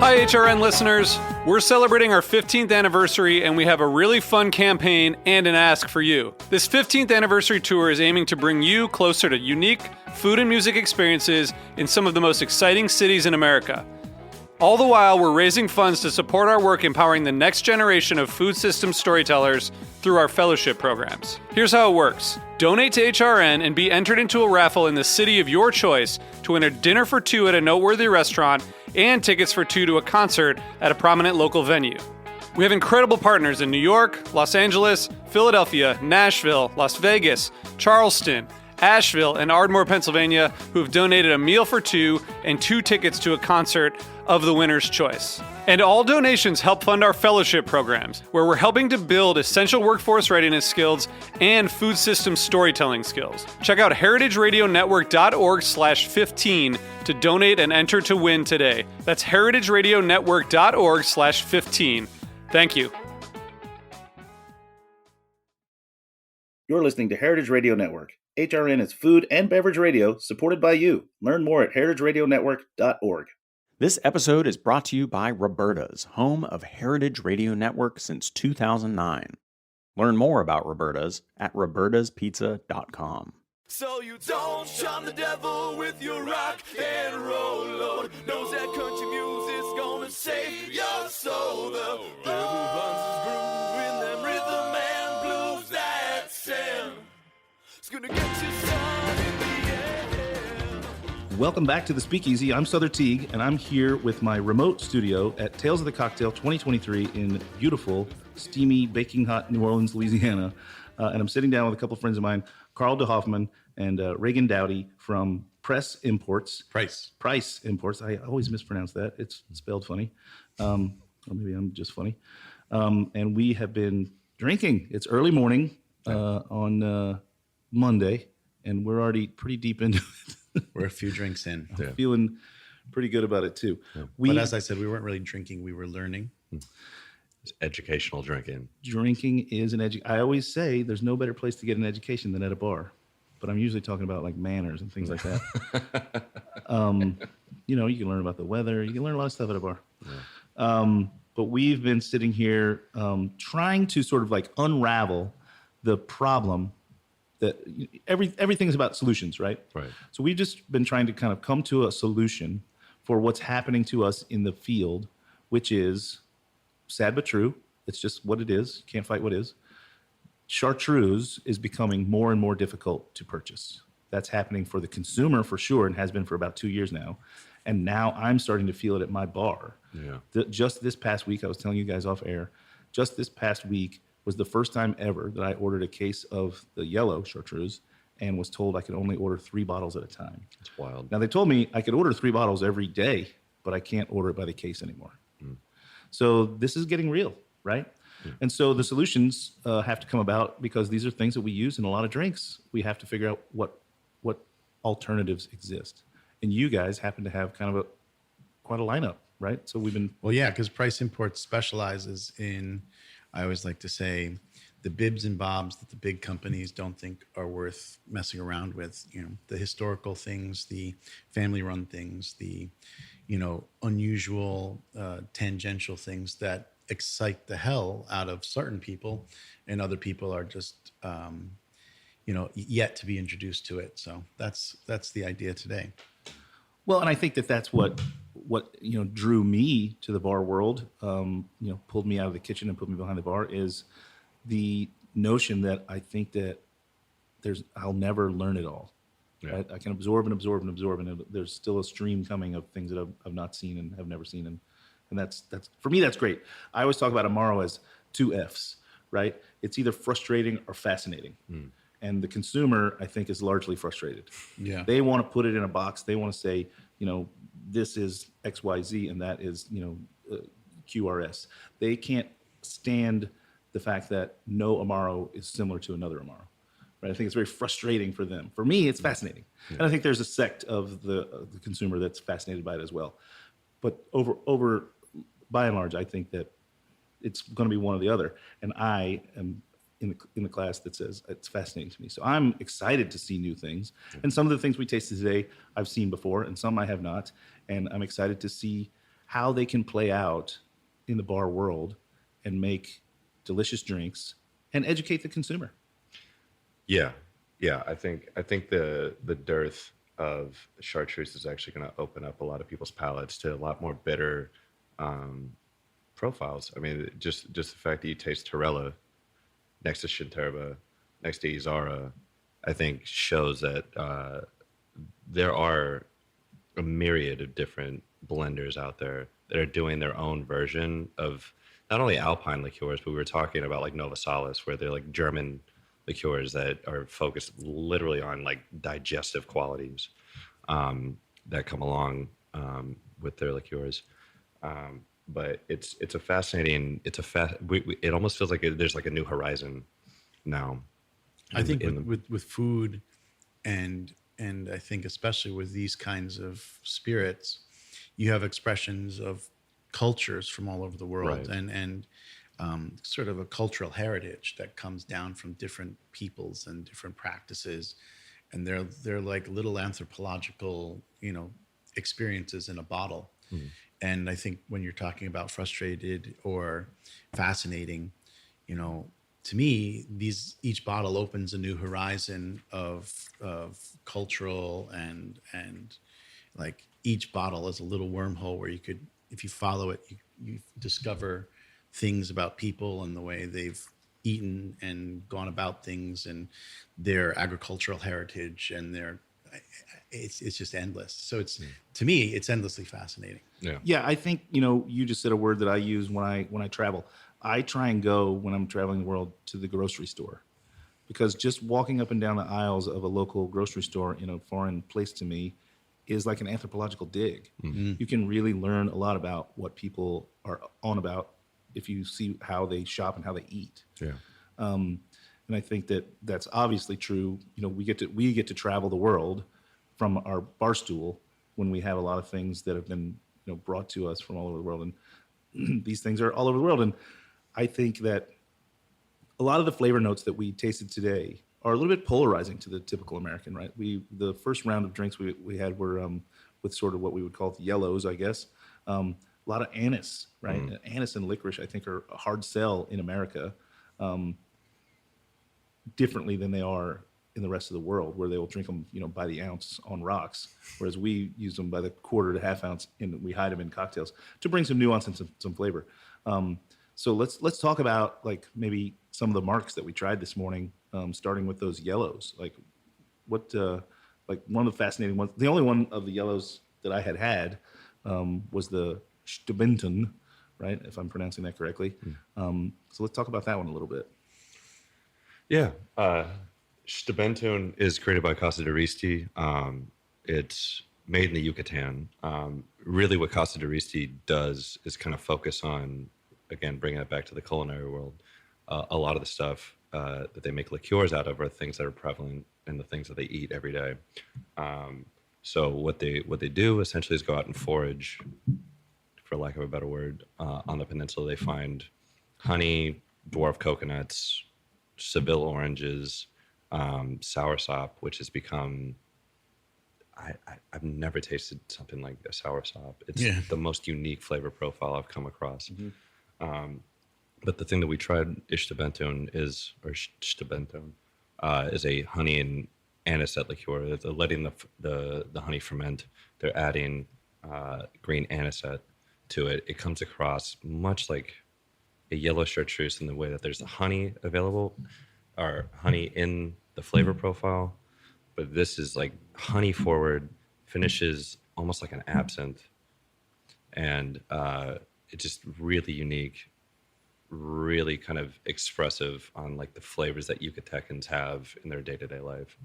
Hi, HRN listeners. We're celebrating our 15th anniversary, and we have a really fun campaign and an ask for you. This 15th anniversary tour is aiming to bring you closer to unique food and music experiences in some of the most exciting cities in America. All the while, we're raising funds to support our work empowering the next generation of food systems storytellers through our fellowship programs. Here's how it works. Donate to HRN and be entered into a raffle in the city of your choice to win a dinner for two at a noteworthy restaurant and tickets for two to a concert at a prominent local venue. We have incredible partners in New York, Los Angeles, Philadelphia, Nashville, Las Vegas, Charleston, Asheville, and Ardmore, Pennsylvania, who have donated a meal for two and two tickets to a concert of the winner's choice. And all donations help fund our fellowship programs, where we're helping to build essential workforce readiness skills and food system storytelling skills. Check out heritageradionetwork.org/15 to donate and enter to win today. That's heritageradionetwork.org/15. Thank you. You're listening to Heritage Radio Network. HRN is food and beverage radio supported by you. Learn more at heritageradionetwork.org. This episode is brought to you by Roberta's, home of Heritage Radio Network since 2009. Learn more about Roberta's at robertaspizza.com. So you don't shun the devil with your rock and roll load. Knows that country music's gonna save your soul. The devil runs his groove in them rhythm and blues that sound. It's gonna get you sun in the air. Welcome back to the Speakeasy. I'm Sother Teague, and I'm here with my remote studio at Tales of the Cocktail 2023 in beautiful, steamy, baking hot New Orleans, Louisiana. And I'm sitting down with a couple of friends of mine, Carl DeHoffman and Reagan Dowdy from Price Imports. I always mispronounce that. It's spelled funny. Or maybe I'm just funny. And we have been drinking. It's early morning on Monday, and we're already pretty deep into it. We're a few drinks in. I'm feeling pretty good about it, too. Yeah. But as I said, we weren't really drinking. We were learning. It's educational drinking. Drinking is an education. I always say there's no better place to get an education than at a bar. But I'm usually talking about like manners and things like that. You can learn about the weather. You can learn a lot of stuff at a bar. Yeah. But we've been sitting here trying to sort of like unravel the problem that everything's about solutions, right? Right. So we've just been trying to kind of come to a solution for what's happening to us in the field, which is sad but true. It's just what it is. Can't fight what is. Chartreuse is becoming more and more difficult to purchase. That's happening for the consumer for sure, and has been for about 2 years now. And now I'm starting to feel it at my bar. Yeah. Just this past week, I was telling you guys off air, just this past week was the first time ever that I ordered a case of the yellow chartreuse and was told I could only order 3 bottles at a time. It's wild. Now, they told me I could order 3 bottles every day, but I can't order it by the case anymore. So this is getting real, right? And so the solutions have to come about because these are things that we use in a lot of drinks. We have to figure out what alternatives exist. And you guys happen to have kind of quite a lineup, right? So we've been... Well, yeah, because Price Imports specializes in, I always like to say, the bibs and bobs that the big companies don't think are worth messing around with. The historical things, the family-run things, the unusual, tangential things that excite the hell out of certain people, and other people are just, yet to be introduced to it. So that's the idea today. Well, and I think that's what drew me to the bar world, pulled me out of the kitchen and put me behind the bar, is the notion that I think that I'll never learn it all. Yeah. Right? I can absorb and absorb and absorb, and there's still a stream coming of things that I've not seen and have never seen, and that's for me, that's great. I always talk about Amaro as 2 F's, right? It's either frustrating or fascinating. And the consumer, I think, is largely frustrated. Yeah. They want to put it in a box. They want to say, this is XYZ and that is, QRS. They can't stand the fact that no Amaro is similar to another Amaro. Right? I think it's very frustrating for them. For me, it's fascinating. Yeah. And I think there's a sect of the consumer that's fascinated by it as well. But over by and large, I think that it's going to be one or the other. And I am in the class that says it's fascinating to me. So I'm excited to see new things. And some of the things we tasted today I've seen before, and some I have not. And I'm excited to see how they can play out in the bar world and make delicious drinks and educate the consumer. Yeah, yeah. I think the dearth of chartreuse is actually going to open up a lot of people's palates to a lot more bitter um, profiles. I mean, just the fact that you taste Torella next to Shinterba, next to Izara, I think shows that there are a myriad of different blenders out there that are doing their own version of not only Alpine liqueurs, but we were talking about like Nova Salis, where they're like German liqueurs that are focused literally on like digestive qualities that come along with their liqueurs. But it's a fascinating. It almost feels like there's like a new horizon now. I think with food and I think especially with these kinds of spirits, you have expressions of cultures from all over the world, Right. and sort of a cultural heritage that comes down from different peoples and different practices, and they're like little anthropological, experiences in a bottle. And I think when you're talking about frustrated or fascinating, to me, each bottle opens a new horizon of cultural and like each bottle is a little wormhole where you could, if you follow it, you discover things about people and the way they've eaten and gone about things and their agricultural heritage and it's just endless. So to me, it's endlessly fascinating. Yeah. Yeah, I think you just said a word that I use when I travel. I try and go when I'm traveling the world to the grocery store, because just walking up and down the aisles of a local grocery store in a foreign place to me is like an anthropological dig. You can really learn a lot about what people are on about if you see how they shop and how they eat. Yeah. And I think that that's obviously true. We get to travel the world from our bar stool when we have a lot of things that have been brought to us from all over the world, and these things are all over the world. And I think that a lot of the flavor notes that we tasted today are a little bit polarizing to the typical American, right? The first round of drinks we had were with sort of what we would call the yellows, I guess. A lot of anise, right? Anise and licorice, I think, are a hard sell in America, differently than they are in the rest of the world, where they will drink them, by the ounce on rocks, whereas we use them by the quarter to half ounce, and we hide them in cocktails to bring some nuance and some flavor. So let's talk about like maybe some of the marks that we tried this morning, starting with those yellows. Like what, like one of the fascinating ones. The only one of the yellows that I had was the Stubbenton, right? If I'm pronouncing that correctly. So let's talk about that one a little bit. Yeah. Stubbenton is created by Casa de Risti. It's made in the Yucatan. Really what Casa de Risti does is kind of focus on, again, bringing it back to the culinary world. A lot of the stuff that they make liqueurs out of are things that are prevalent in the things that they eat every day. So what they do essentially is go out and forage, for lack of a better word, on the peninsula. They find honey, dwarf coconuts, Seville oranges, soursop, which has become, I've never tasted something like a soursop. It's the most unique flavor profile I've come across. But the thing that we tried Stubbenton is a honey and anisette liqueur. They're letting the honey ferment. They're adding green anisette to it. It comes across much like a yellow chartreuse in the way that there's the honey available, or honey in the flavor profile, but this is like honey forward, finishes almost like an absinthe, and it's just really unique, really kind of expressive on like the flavors that Yucatecans have in their day-to-day life.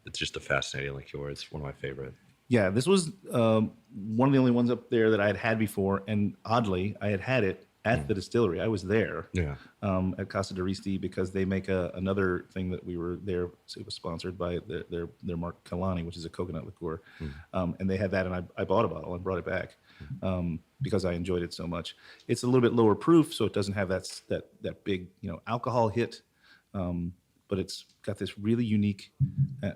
It's just a fascinating liqueur. It's one of my favorite. Yeah, this was one of the only ones up there that I had before, and oddly, I had it at the distillery. I was there at Casa de Risti because they make another thing that we were there. So it was sponsored by their Mark Kalani, which is a coconut liqueur, and they had that, and I bought a bottle and brought it back because I enjoyed it so much. It's a little bit lower proof, so it doesn't have that big alcohol hit, but it's got this really unique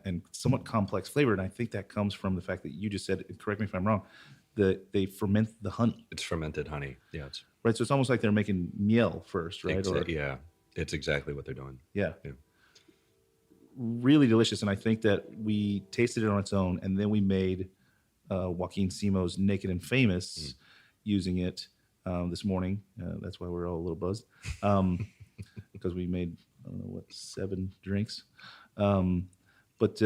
and somewhat complex flavor, and I think that comes from the fact that you just said, correct me if I'm wrong, they ferment the honey, It's fermented honey. Yeah, it's right? So it's almost like they're making miel first, right? yeah, it's exactly what they're doing. Yeah. Yeah. Really delicious. And I think that we tasted it on its own, and then we made Joaquin Simo's Naked and Famous using it this morning. That's why we're all a little buzzed, because we made, I don't know, 7 drinks. But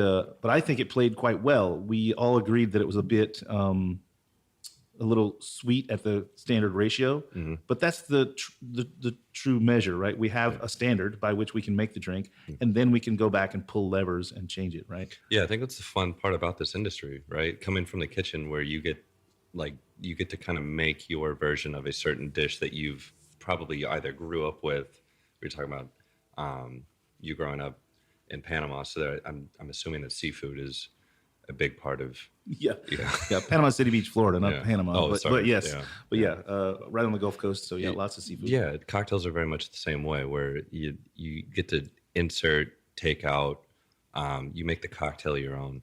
I think it played quite well. We all agreed that it was a little sweet at the standard ratio, but that's the true measure, right? We have a standard by which we can make the drink, and then we can go back and pull levers and change it, right? Yeah, I think that's the fun part about this industry, right? Coming from the kitchen, where you get to kind of make your version of a certain dish that you've probably either grew up with. We were talking about you growing up in Panama, so I'm assuming that seafood is a big part of. Yeah. Panama City Beach, Florida, not Panama. Oh, but, sorry. but yes, right on the Gulf Coast. So lots of seafood. Yeah, cocktails are very much the same way, where you get to insert, take out, you make the cocktail your own.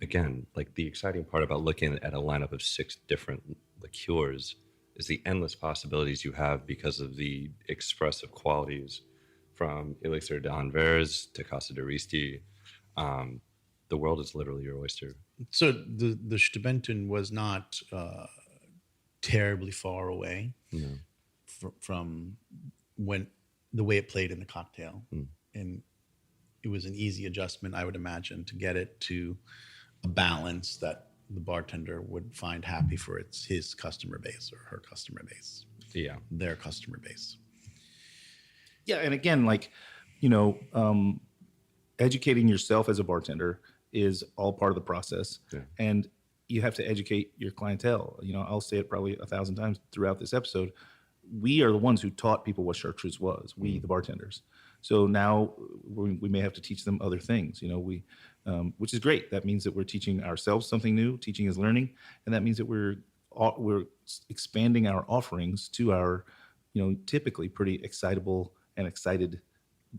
Again, like the exciting part about looking at a lineup of 6 different liqueurs is the endless possibilities you have because of the expressive qualities, from Elixir d'Anvers to Casa de Risti. The world is literally your oyster. So the Stubentun was not terribly far away from when the way it played in the cocktail, and it was an easy adjustment, I would imagine, to get it to a balance that the bartender would find happy for his customer base or her customer base. Yeah, their customer base. Yeah, and again, educating yourself as a bartender is all part of the process, and you have to educate your clientele. I'll say it probably 1,000 times throughout this episode. We are the ones who taught people what chartreuse was. We, the bartenders. So now we may have to teach them other things. Which is great. That means that we're teaching ourselves something new. Teaching is learning, and that means that we're expanding our offerings to our, typically pretty excitable and excited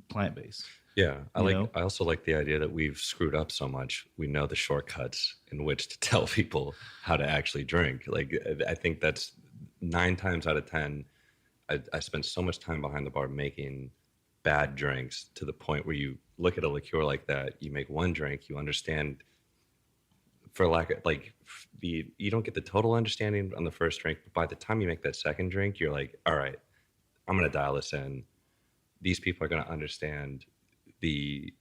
client base. Yeah, I also like the idea that we've screwed up so much. We know the shortcuts in which to tell people how to actually drink. Like, I think that's 9 times out of 10. I spent so much time behind the bar making bad drinks, to the point where you look at a liqueur like that, you make one drink, you understand, for lack of you don't get the total understanding on the first drink, but by the time you make that second drink, you're like, all right, I'm going to dial this in. These people are going to understand the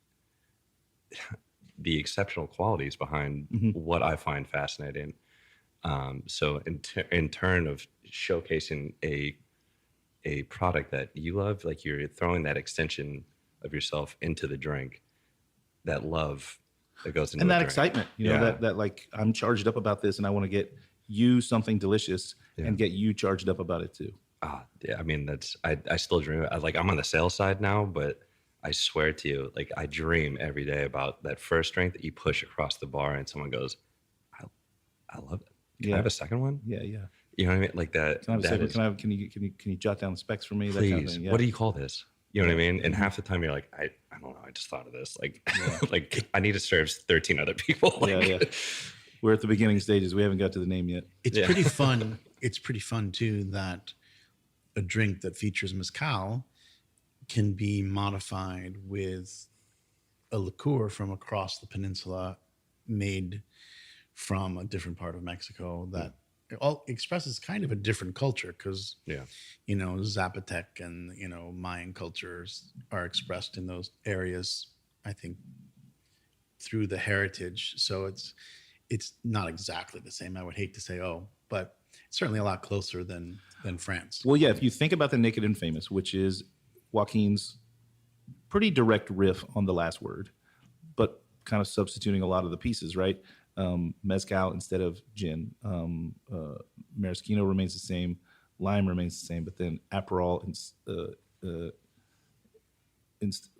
exceptional qualities behind what I find fascinating. So in turn of showcasing a product that you love, like you're throwing that extension of yourself into the drink, that love that goes into and that drink. Excitement, that like, I'm charged up about this, and I want to get you something delicious and get you charged up about it too. Yeah, I mean, I still dream. I'm on the sales side now, but I swear to you, I dream every day about that first drink that you push across the bar and someone goes, I love it. Can I have a second one? Yeah. You know what I mean? Like that. Can I have a second? Can you jot down the specs for me? Please. That kind of thing. Yeah. What do you call this? You know what I mean? And half the time you're like, I don't know. I just thought of this. I need to serve 13 other people. Yeah. We're at the beginning stages. We haven't got to the name yet. It's pretty fun. It's pretty fun too that a drink that features mezcal can be modified with a liqueur from across the peninsula, made from a different part of Mexico, that it all expresses kind of a different culture, because Zapotec and Mayan cultures are expressed in those areas, I think, through the heritage. So it's not exactly the same. I would hate to say, but it's certainly a lot closer than France. Well, yeah, if you think about the Naked and Famous, which is Joaquin's pretty direct riff on the last word, but kind of substituting a lot of the pieces, right? Mezcal instead of gin. Maraschino remains the same. Lime remains the same, but then Aperol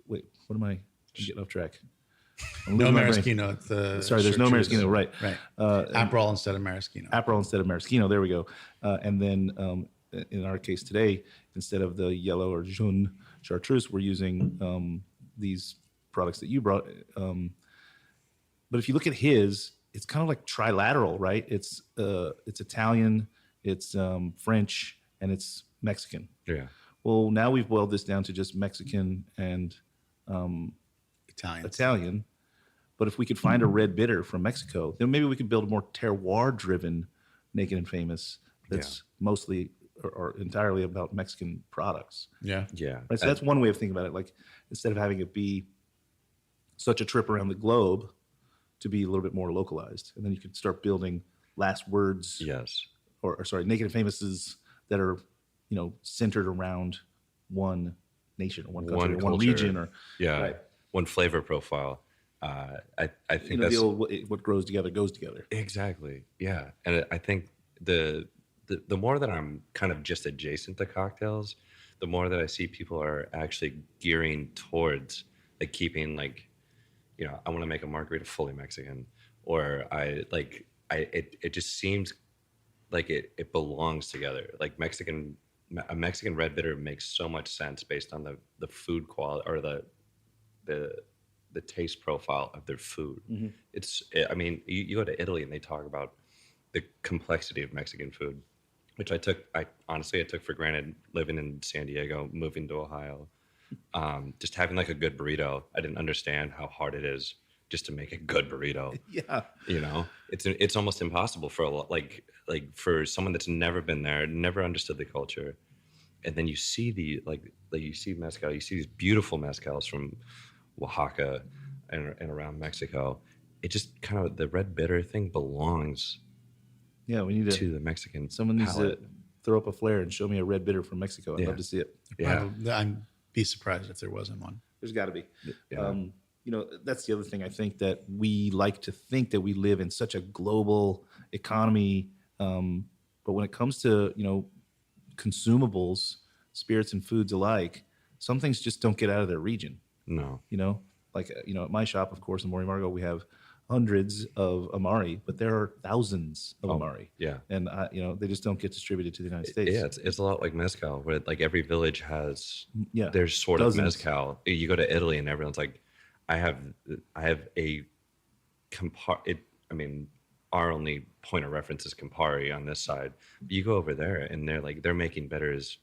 wait, what am I? I'm getting off track. No maraschino. There's no maraschino, right? Right. Aperol instead of maraschino. Aperol instead of maraschino. There we go. And then in our case today, instead of the yellow or jaune chartreuse, we're using these products that you brought. But if you look at his, it's kind of like trilateral, right? It's Italian, it's French, and it's Mexican. Yeah. Well, now we've boiled this down to just Mexican and Italian. But if we could find a red bitter from Mexico, then maybe we could build a more terroir-driven Naked and Famous that's mostly or entirely about Mexican products. Yeah. Yeah. Right. So that's one way of thinking about it. Like instead of having it be such a trip around the globe, to be a little bit more localized, and then you could start building last words. Yes. Or sorry, Naked and Famouses that are, centered around one nation or one country or one culture. region or Yeah. One flavor profile. I think that's the old what grows together goes together. exactly. Yeah. And I think the more that I'm kind of just adjacent to cocktails, the more that I see people are actually gearing towards like keeping like, I want to make a margarita fully Mexican, or it just seems like it belongs together. Like a Mexican red bitter makes so much sense based on the food quality or the taste profile of their food. Mm-hmm. I mean, you go to Italy and they talk about the complexity of Mexican food, which I honestly took for granted living in San Diego, moving to Ohio. Just having like a good burrito, I didn't understand how hard it is just to make a good burrito. Yeah, it's almost impossible for like for someone that's never been there, never understood the culture, and then you see you see mezcal, you see these beautiful mezcals from Oaxaca and around Mexico. It just kind of the red bitter thing belongs. Yeah, we need to the Mexican. Someone needs palate. to throw up a flare and show me a red bitter from Mexico. I'd Yeah. love to see it. Yeah. I'd be surprised if there wasn't one. There's got to be. Yeah. That's the other thing. I think that we like to think that we live in such a global economy, but when it comes to consumables, spirits and foods alike, some things just don't get out of their region. No. At my shop, of course, in Mori Margo, we have hundreds of Amari, but there are thousands of Amari. Yeah. And they just don't get distributed to the United States. Yeah, it's a lot like mezcal, where like every village has there's sort dozens. of mezcal. You go to Italy and everyone's like, I have a I mean, our only point of reference is Campari on this side. But you go over there and they're making bitters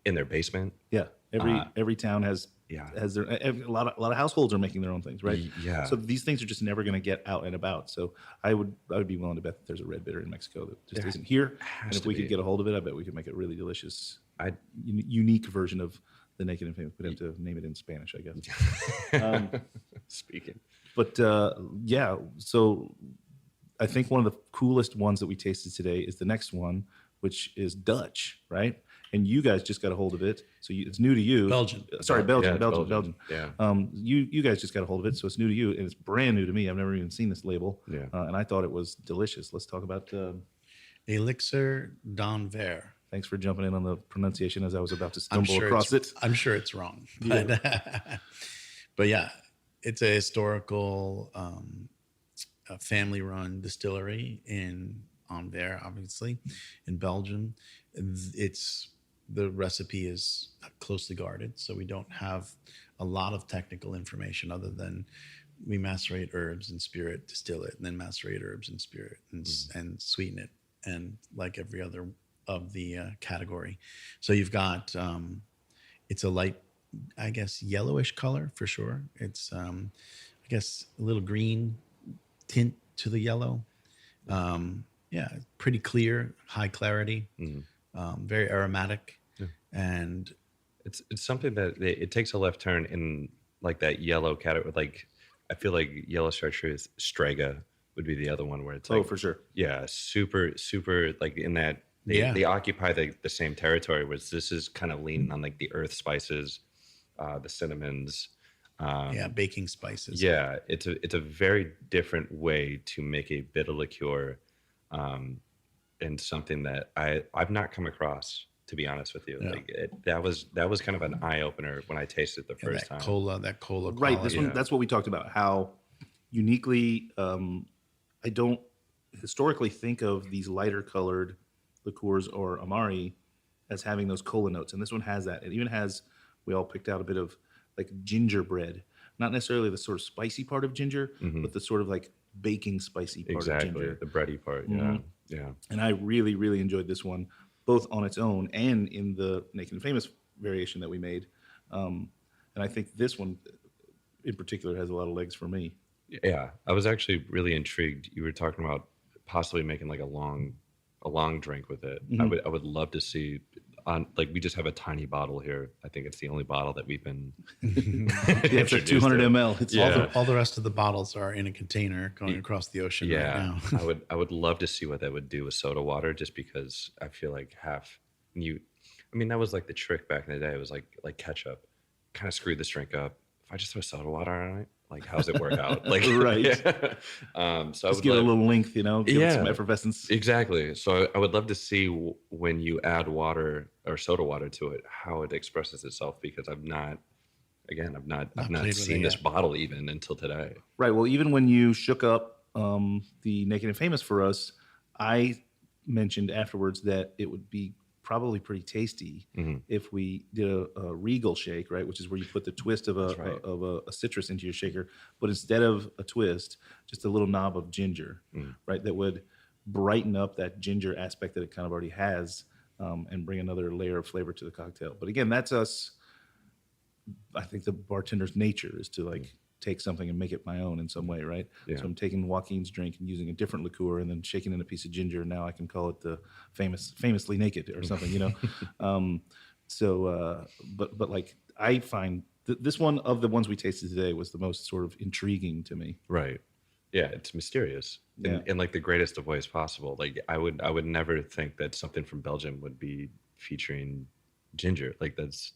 in their basement. Yeah. Every town has their a lot of households are making their own things, right? Yeah. So these things are just never going to get out and about. So I would be willing to bet that there's a red bitter in Mexico that just isn't here. And if we could get a hold of it, I bet we could make a really delicious, unique version of the Naked and Famous. We'd have to name it in Spanish, I guess. Speaking. But so I think one of the coolest ones that we tasted today is the next one, which is Dutch, right? And you guys just got a hold of it, so it's new to you. Belgian. Sorry, Belgian. Yeah. You guys just got a hold of it, so it's new to you, and it's brand new to me. I've never even seen this label. Yeah. And I thought it was delicious. Let's talk about. Elixir d'Anvers. Thanks for jumping in on the pronunciation as I was about to stumble across it. I'm sure it's wrong, but but yeah, it's a historical family-run distillery in Anvers, obviously, in Belgium. The recipe is closely guarded, so we don't have a lot of technical information other than we macerate herbs and spirit, distill it, and then macerate herbs and spirit and sweeten it, and like every other of the category. So you've got it's a light, I guess, yellowish color for sure. It's I guess a little green tint to the yellow. Pretty clear, high clarity, very aromatic, and it's something that it takes a left turn in like that yellow category. Like I feel like yellow chartreuse Strega would be the other one where it's like for sure. Yeah, super like in that they occupy the same territory. Whereas this is kind of leaning on like the earth spices, the cinnamons. Baking spices. Yeah, it's a very different way to make a bitter liqueur, and something that I've not come across, to be honest with you. Yeah. Like that was kind of an eye opener when I tasted it the first time. That cola. Right. quality. One, that's what we talked about. How uniquely, I don't historically think of these lighter colored liqueurs or Amari as having those cola notes, and this one has that. It even has. We all picked out a bit of like gingerbread, not necessarily the sort of spicy part of ginger, but the sort of like baking spicy part of Exactly. ginger. The bready part. Yeah. Yeah. And I really, really enjoyed this one, both on its own and in the Naked and Famous variation that we made. And I think this one in particular has a lot of legs for me. Yeah. I was actually really intrigued. You were talking about possibly making like a long drink with it. I would love to see on, like, we just have a tiny bottle here. I think it's the only bottle that we've been It's a 200 ml. It's Yeah. All the rest of the bottles are in a container going across the ocean right Yeah, now. I would love to see what that would do with soda water, just because I feel like I mean, that was like the trick back in the day. It was like ketchup, kind of screwed this drink up. If I just throw soda water on it, like, how's it work out? Like, Right. yeah. So I Just would give it a love, little length, give it some Yeah. effervescence. exactly. So I would love to see when you add water or soda water to it, how it expresses itself, because I've not played with seen it this yet. bottle even until today. Right. Well, even when you shook up the Naked and Famous for us, I mentioned afterwards that it would be probably pretty tasty if we did a regal shake, right? Which is where you put the twist of right. a citrus into your shaker, but instead of a twist, just a little knob of ginger, right? That would brighten up that ginger aspect that it kind of already has, and bring another layer of flavor to the cocktail. But again, that's us. I think the bartender's nature is to like take something and make it my own in some way, right? Yeah. So I'm taking Joaquin's drink and using a different liqueur and then shaking in a piece of ginger. And now I can call it the famously naked or something, But like I find this one of the ones we tasted today was the most sort of intriguing to me. Right. Yeah, it's mysterious in like the greatest of ways possible. Like I would never think that something from Belgium would be featuring ginger. Like that's,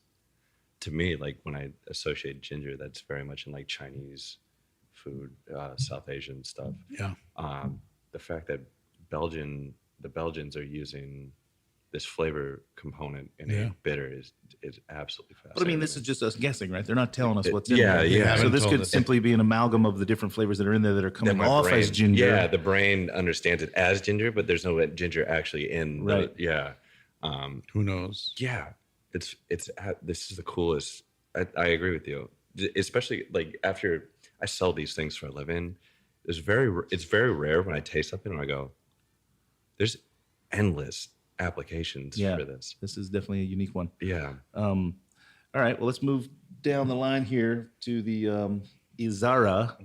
to me, like when I associate ginger, that's very much in like Chinese food, South Asian stuff. Yeah. The fact that the Belgians are using this flavor component in a bitter is absolutely fascinating. But I mean, this is just us guessing, right? They're not telling us what's in yeah, there. yeah. So haven't this told could us. simply be an amalgam of the different flavors that are in there that are that coming my off brain, as ginger. Yeah, the brain understands it as ginger, but there's no ginger actually in. Right. Yeah. Who knows? Yeah, this is the coolest. I agree with you, especially like after I sell these things for a living. It's very rare when I taste something and I go, there's endless applications for this. This is definitely a unique one. Yeah. All right, well, let's move down the line here to the Izara.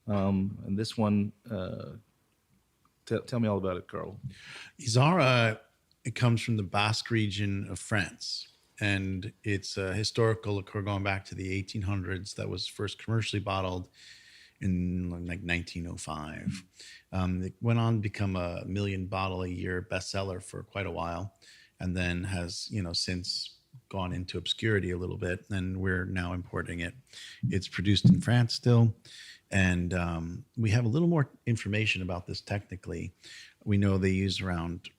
And this one, tell me all about it, Carl. Izara, it comes from the Basque region of France. And it's a historical liqueur going back to the 1800s that was first commercially bottled in like 1905. It went on to become a 1 million bottle a year bestseller for quite a while, and then has, since gone into obscurity a little bit, and we're now importing it. It's produced in France still, and we have a little more information about this technically. We know they use around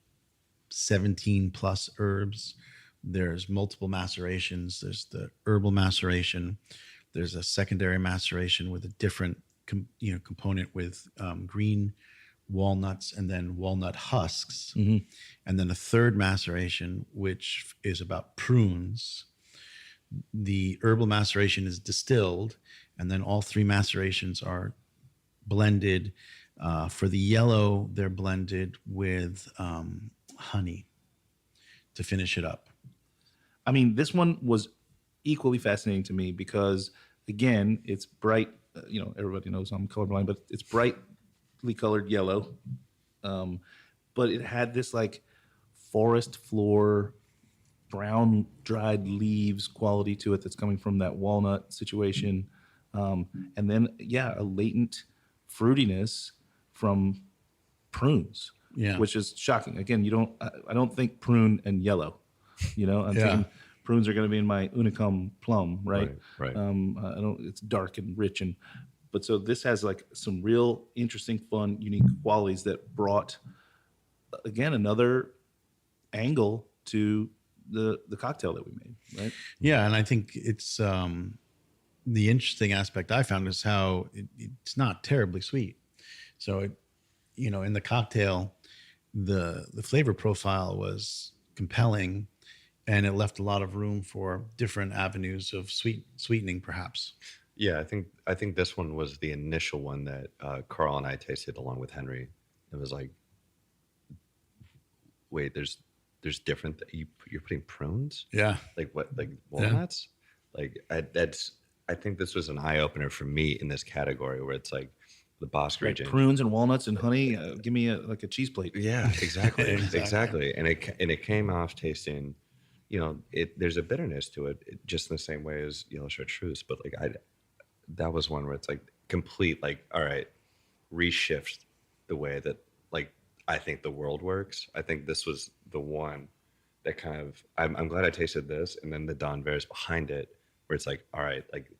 17 plus herbs. There's multiple macerations. There's the herbal maceration. There's a secondary maceration with a different component with green walnuts and then walnut husks. And then a third maceration, which is about prunes. The herbal maceration is distilled, and then all three macerations are blended. For the yellow, they're blended with honey to finish it up. I mean, this one was equally fascinating to me because, again, it's bright. Everybody knows I'm colorblind, but it's brightly colored yellow. But it had this like forest floor, brown dried leaves quality to it that's coming from that walnut situation. And then, a latent fruitiness from prunes, which is shocking. Again, I don't think prune and yellow. I'm thinking prunes are going to be in my Unicum plum, right? Right. It's dark and rich, but so this has like some real interesting, fun, unique qualities that brought, again, another angle to the cocktail that we made, right? Yeah, and I think it's the interesting aspect I found is how it's not terribly sweet. So, in the cocktail, the flavor profile was compelling, and it left a lot of room for different avenues of sweetening, perhaps. Yeah, I think this one was the initial one that Carl and I tasted along with Henry. It was like, wait, there's different. You're putting prunes? Yeah. Like what? Like walnuts? I think this was an eye opener for me in this category where it's like the Basque Right, region. prunes and walnuts and honey. Give me like a cheese plate. Yeah, exactly, Exactly. exactly. And it came off tasting, there's a bitterness to it, just in the same way as yellow chartreuse. But like that was one where it's like complete, like, all right, reshift the way that like I think the world works. I think this was the one that kind of I'm glad I tasted this, and then the Don Verres behind it, where it's like, all right, like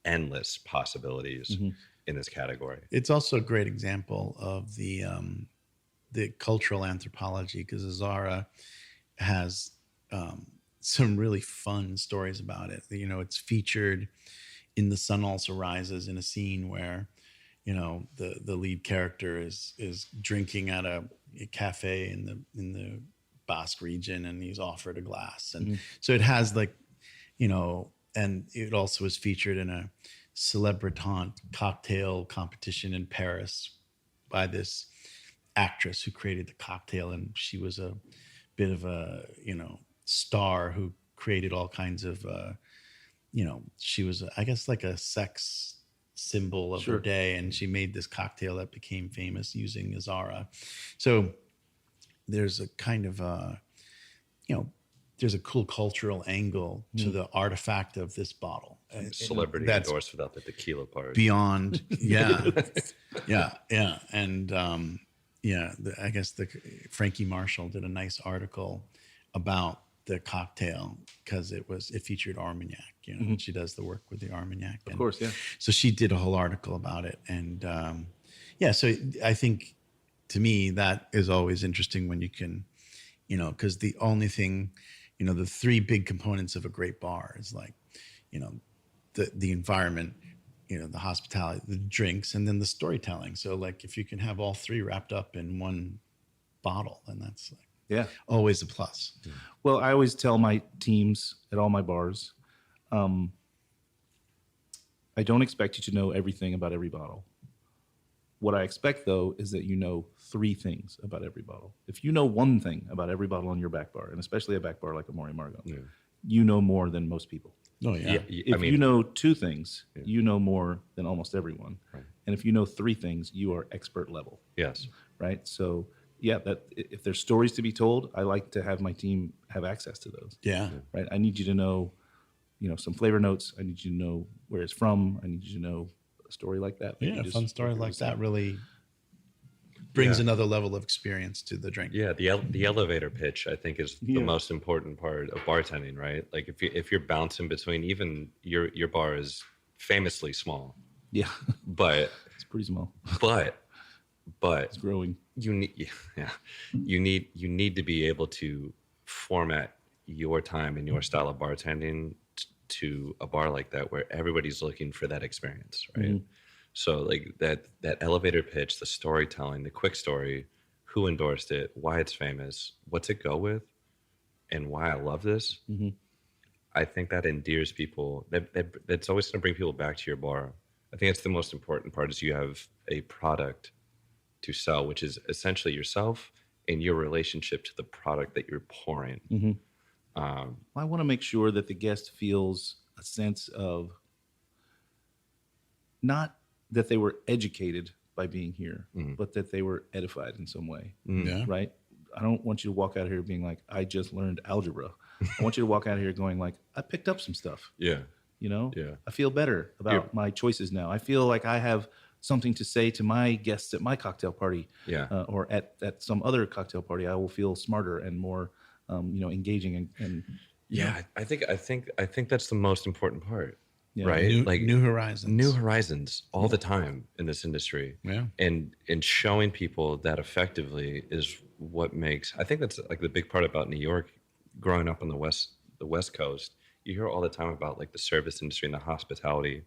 endless possibilities in this category. It's also a great example of the cultural anthropology, because Azara has some really fun stories about it. It's featured in The Sun Also Rises in a scene where the lead character is drinking at a cafe in the Basque region, and he's offered a glass, and so it has like, and it also was featured in a Celebritant cocktail competition in Paris by this actress who created the cocktail, and she was a bit of a star who created all kinds of she was, I guess, like a sex symbol of her day, and she made this cocktail that became famous using Azara. So there's a kind of there's a cool cultural angle to the artifact of this bottle. Celebrity That's endorsed without the tequila part. beyond, yeah, yeah, and I guess Frankie Marshall did a nice article about the cocktail because it featured Armagnac. She does the work with the Armagnac, Of course, yeah. So she did a whole article about it, and so I think to me that is always interesting when you can, because the only thing, the three big components of a great bar is like, the environment, the hospitality, the drinks, and then the storytelling. So like if you can have all three wrapped up in one bottle, then that's like always a plus. Well, I always tell my teams at all my bars, I don't expect you to know everything about every bottle. What I expect, though, is that you know three things about every bottle. If you know one thing about every bottle on your back bar, and especially a back bar like a Mori Margot, you know more than most people. Oh, yeah. If you know two things, you know more than almost everyone. Right. And if you know three things, you are expert level. Yes. Right? So, that if there's stories to be told, I like to have my team have access to those. Yeah. Right? I need you to know, some flavor notes. I need you to know where it's from. I need you to know a story like that. Yeah, a fun story like that really brings another level of experience to the drink. Yeah, the elevator pitch, I think, is the most important part of bartending, right? Like if you're bouncing between, even your bar is famously small. Yeah. But It's pretty small. but It's growing. you need to be able to format your time and your style of bartending to a bar like that where everybody's looking for that experience, right? So like that elevator pitch, the storytelling, the quick story, who endorsed it, why it's famous, what's it go with, and why I love this. I think that endears people. That's always going to bring people back to your bar. I think it's the most important part is you have a product to sell, which is essentially yourself and your relationship to the product that you're pouring. I want to make sure that the guest feels a sense of not that they were educated by being here, but that they were edified in some way. Yeah. Right? I don't want you to walk out of here being like, I just learned algebra. I want you to walk out of here going like, I picked up some stuff. Yeah. Yeah. I feel better about my choices now. I feel like I have something to say to my guests at my cocktail party. Yeah. Or at some other cocktail party. I will feel smarter and more, engaging and Yeah, I think that's the most important part, Yeah. right? New horizons. New horizons all the time in this industry. Yeah. And showing people that effectively is what makes. I think that's like the big part about New York. Growing up on the West Coast, you hear all the time about like the service industry and the hospitality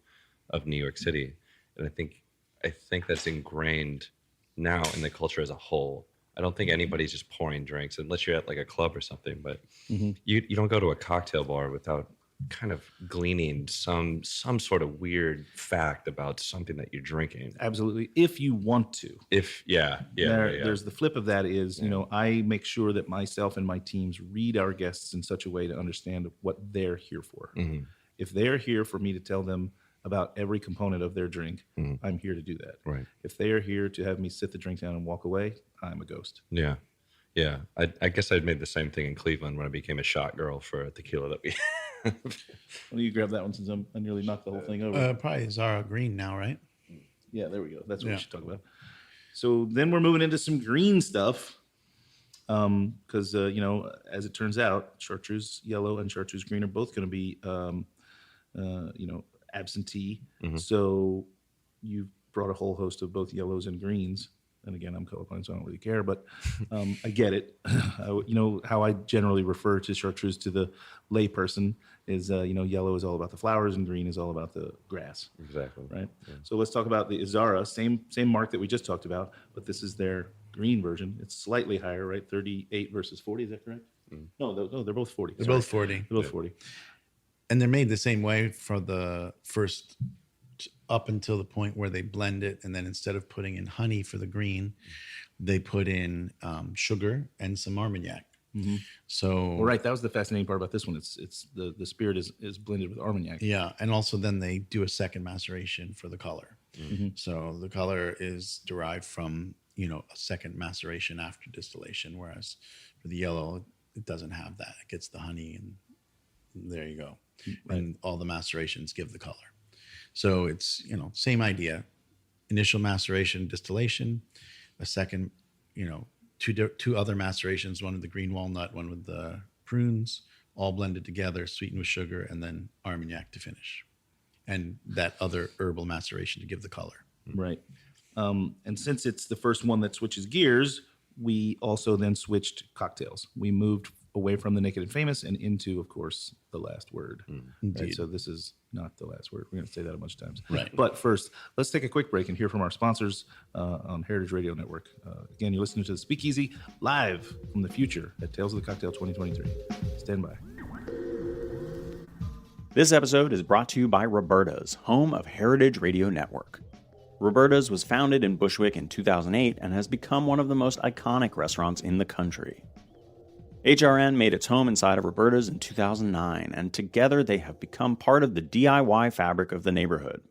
of New York City, and I think that's ingrained now in the culture as a whole. I don't think anybody's just pouring drinks unless you're at like a club or something, but you don't go to a cocktail bar without kind of gleaning some sort of weird fact about something that you're drinking. Absolutely, if you want to. There's the flip of that is, I make sure that myself and my teams read our guests in such a way to understand what they're here for. Mm-hmm. If they're here for me to tell them about every component of their drink, Mm-hmm. I'm here to do that. Right. If they are here to have me sit the drink down and walk away, I'm a ghost. Yeah. Yeah. I guess I'd made the same thing in Cleveland when I became a shot girl for tequila that we Why don't you grab that one since I nearly knocked the whole thing over? Probably Zara Green now, right? Yeah, there we go. That's what Yeah. we should talk about. So then we're moving into some green stuff. Because, as it turns out, chartreuse yellow and chartreuse green are both going to be, absentee. Mhm. So you've brought a whole host of both yellows and greens. And again, I'm colorblind, so I don't really care, but I get it. How I generally refer to chartreuse to the layperson is, yellow is all about the flowers and green is all about the grass. exactly. Right. So let's talk about the Izara, same mark that we just talked about, but this is their green version. It's slightly higher, right? 38 versus 40. Is that correct? No, they're both 40. They're Sorry. both 40. They're both 40. And they're made the same way for the first up until the point where they blend it. And then instead of putting in honey for the green, they put in sugar and some Armagnac. Mm-hmm. So, Well, right. That was the fascinating part about this one. It's the spirit is blended with Armagnac. yeah. And also then they do a second maceration for the color. Mm-hmm. So the color is derived from, a second maceration after distillation. Whereas for the yellow, it doesn't have that. It gets the honey and there you go. Right. And all the macerations give the color. So it's, same idea. Initial maceration, distillation, a second, two other macerations, one with the green walnut, one with the prunes, all blended together, sweetened with sugar, and then Armagnac to finish. And that other herbal maceration to give the color. Right. And since it's the first one that switches gears, we also then switched cocktails. We moved away from the Naked and Famous and into, of course, the last word. Right? Indeed. So this is not the last word. We're going to say that a bunch of times. Right. But first, let's take a quick break and hear from our sponsors on Heritage Radio Network. Again, you're listening to the Speakeasy live from the future at Tales of the Cocktail 2023. Stand by. This episode is brought to you by Roberta's, home of Heritage Radio Network. Roberta's was founded in Bushwick in 2008 and has become one of the most iconic restaurants in the country. HRN made its home inside of Roberta's in 2009, and together they have become part of the DIY fabric of the neighborhood.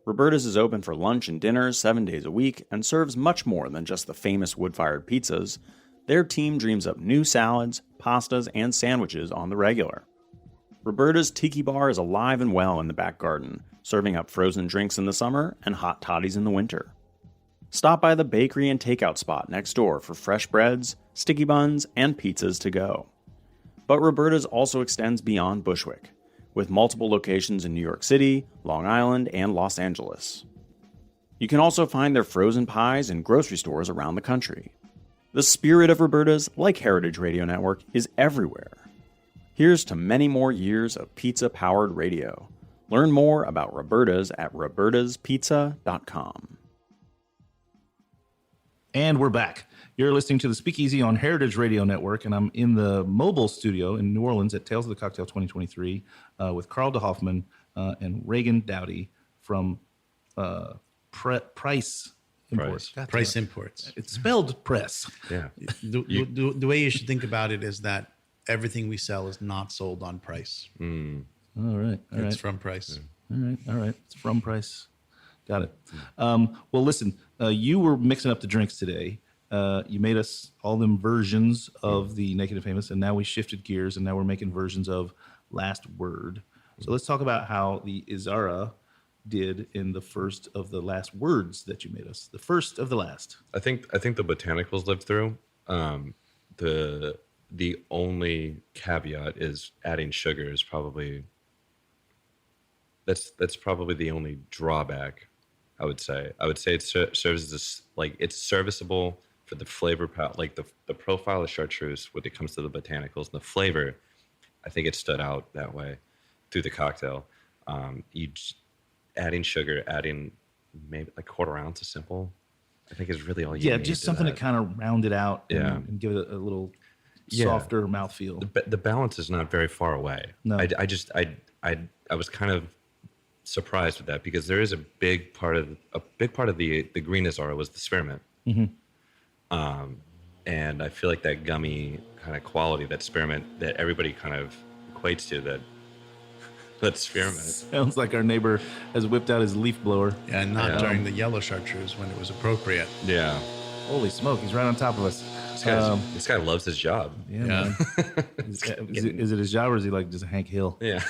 Roberta's is open for lunch and dinners 7 days a week and serves much more than just the famous wood-fired pizzas. Their team dreams up new salads, pastas, and sandwiches on the regular. Roberta's Tiki Bar is alive and well in the back garden, serving up frozen drinks in the summer and hot toddies in the winter. Stop by the bakery and takeout spot next door for fresh breads, sticky buns, and pizzas to go. But Roberta's also extends beyond Bushwick, with multiple locations in New York City, Long Island, and Los Angeles. You can also find their frozen pies in grocery stores around the country. The spirit of Roberta's, like Heritage Radio Network, is everywhere. Here's to many more years of pizza-powered radio. Learn more about Roberta's at robertaspizza.com. And we're back. You're listening to the Speakeasy on Heritage Radio Network, and I'm in the mobile studio in New Orleans at Tales of the Cocktail 2023 with Carl DeHoffman and Reagan Dowdy from Price Imports. Price Imports. It's spelled Press. Yeah. The way you should think about it is that everything we sell is not sold on Price. Mm. All right. It's from Price. All right. It's from Price. Got it. Well, listen, you were mixing up the drinks today. You made us all them versions of the Naked and Famous, and now we shifted gears, and now we're making versions of Last Word. So let's talk about how the Izara did in the first of the last words that you made us. The first of the last. I think the botanicals lived through. The only caveat is adding sugar is probably that's probably the only drawback. I would say it serves as this, like, it's serviceable for the flavor, like the profile of chartreuse when it comes to the botanicals and the flavor. I think it stood out that way through the cocktail. Adding sugar, adding maybe like quarter ounce of simple, I think is really all you need. Yeah, just something to kind of round it out Yeah. and give it a little softer mouthfeel. The balance is not very far away. No. I was kind of surprised with that because there is a big part of the green Azara was the spearmint. And I feel like that gummy kind of quality, that spearmint that everybody kind of equates to, that spearmint. Sounds like our neighbor has whipped out his leaf blower. And not during the yellow chartreuse when it was appropriate. Yeah. Holy smoke, he's right on top of us. This guy loves his job. Yeah, man. Is it his job or is he like just Hank Hill? Yeah.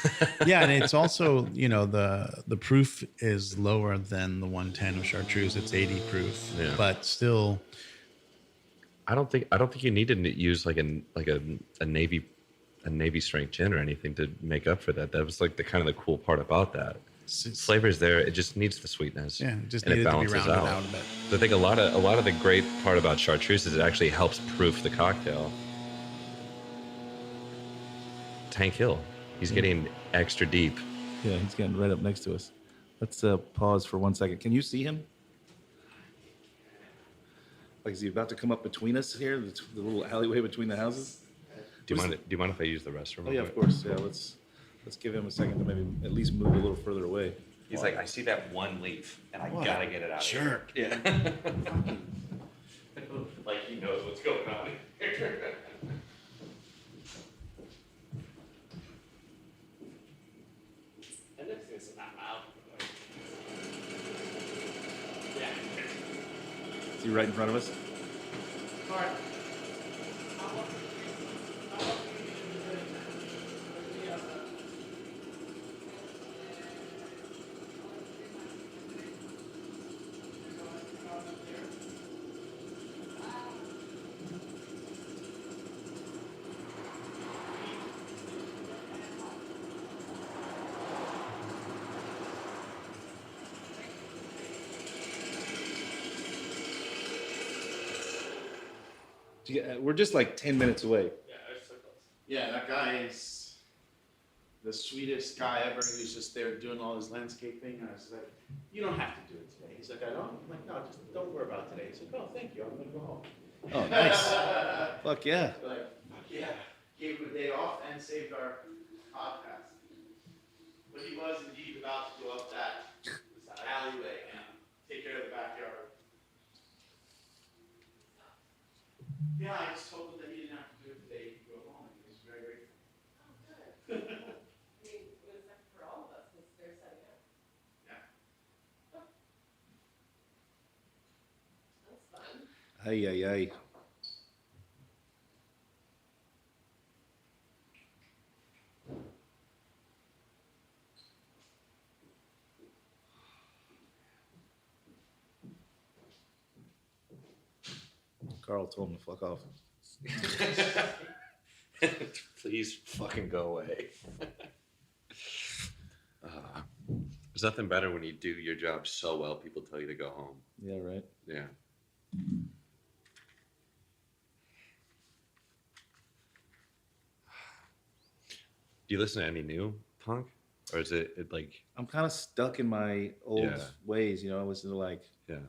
Yeah, and it's also, the proof is lower than the 110 of chartreuse. It's 80 proof. Yeah. But still, I don't think you need to use like a navy strength gin or anything to make up for that. That was like the kind of the cool part about that. Flavor's there. It just needs the sweetness. yeah, it just and needed it to be balances rounded out. out a bit. So I think a lot of the great part about chartreuse is it actually helps proof the cocktail. Tank Hill, he's getting extra deep. Yeah, he's getting right up next to us. Let's pause for 1 second. Can you see him? Like, is he about to come up between us here, the little alleyway between the houses? Do you mind if I use the restroom? Oh yeah, of course. Yeah, let's give him a second to maybe at least move a little further away. He's like, I see that one leaf, and I gotta get it out. Sure. Yeah. Like he knows what's going on. Is he right in front of us? We're just like 10 minutes away. Yeah, that guy is the sweetest guy ever. He was just there doing all his landscaping. And I was like, you don't have to do it today. He's like, I don't. I'm like, no, just don't worry about it today. He's like, oh, thank you. I'm going to go home. Oh, nice. Fuck yeah. Like, fuck yeah. Gave him a day off and saved our podcast. But he was indeed about to go up that alleyway and take care of the backyard. Yeah, I just told him that he didn't have to do it today. He could go home. He was very grateful. I mean, it was for all of us, because they're setting up. Yeah. That's fun. Ay, ay, ay. Carl told him to fuck off. Please fucking go away. There's nothing better when you do your job so well, people tell you to go home. Yeah, right. Yeah. Do you listen to any new punk? Or is it like, I'm kind of stuck in my old Yeah. ways. I listen to like yeah,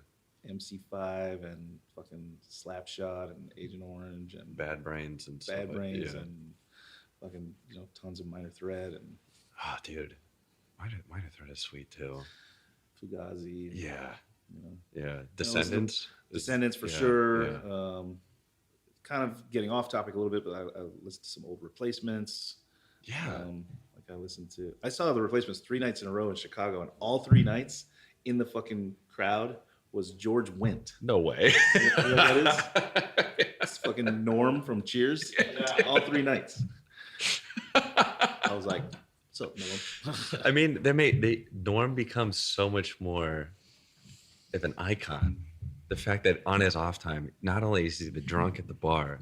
MC5 and fucking Slapshot and Agent Orange and Bad Brains and stuff Bad like- Brains yeah. and fucking tons of Minor Threat and Oh, dude. Minor Threat is sweet too. Fugazi. and, Yeah. you know. Yeah. Descendants. Descendants for Yeah, sure. yeah. Kind of getting off topic a little bit, but I listened to some old Replacements. Yeah. I saw the Replacements 3 nights in a row in Chicago, and all 3 nights in the fucking crowd was George Wendt. No way. You know what that is? It's fucking Norm from Cheers. All 3 nights. I was like, what's up, Norm? I mean, Norm becomes so much more of an icon. The fact that on his off time, not only is he the drunk at the bar,